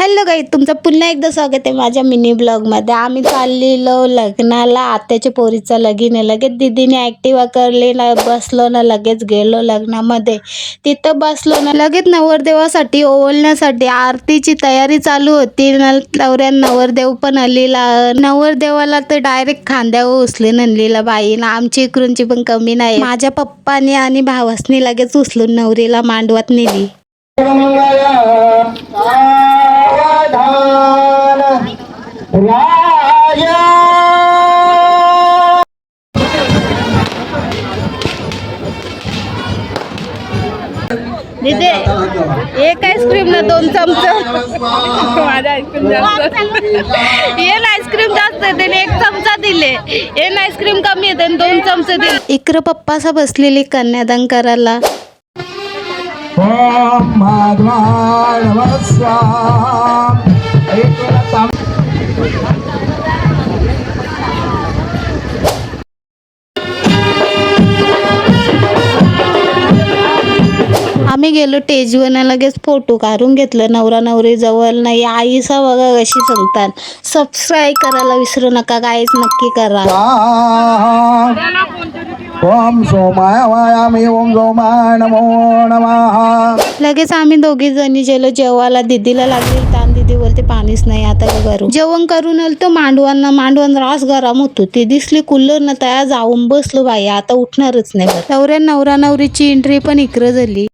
Hello guys, तुमचं पुन्हा एकदा स्वागत आहे माझ्या मिनी ब्लॉगमध्ये. आम्ही चाललेलो लग्नाला. आत्याच्या पोरीचं लगीन आहे. लगेच दीदीने ॲक्टिवा करली ना, बसलो ना, लगेच गेलो लग्नामध्ये. तिथं बसलो ना, लगेच नवरदेवासाठी ओवळण्यासाठी आरतीची तयारी चालू होती. नवरदेव पण आलेला. नवरदेवाला तर डायरेक्ट खांद्यावर उचलून आणलेला बाईनं. आमची इकडूनची पण कमी नाही. माझ्या पप्पाने आणि भावासनी लगेच उचलून नवरीला मांडवात नेली. दीदी, एक आईस्क्रीम ना 2 चमचे. माझा आईस्क्रीम जास्त. एक आईस्क्रीम जास्त आहे, त्याने 1 चमचा दिले. एक आईस्क्रीम कमी आहे, त्याने 2 चमचे दिले. इकडं पप्पासा बसलेली कन्यादान करायला. आम्ही गेलो टेजवर. लगेच फोटो काढून घेतलं. नवरा नवरी जवळ नाही. आईसा बघा कशी सांगतात. सबस्क्राईब करायला विसरू नका गाईस, नक्की करा. ओम सोमाय वायामी ओम सोमाय नमो नमः. लगेच आम्ही दोघी जणी गेलो जेवायला. दीदीला लागली ताण. दीदीवरती पाणीच नाही. आता काय करू. जेवण करून आलो मांडवान रास गरम होतो. ती दिसली कूलर ना, तया जाऊन बसलो बाई. आता उठणारच नाही. नवरा नवरीची एंट्री पण इकडं झाली.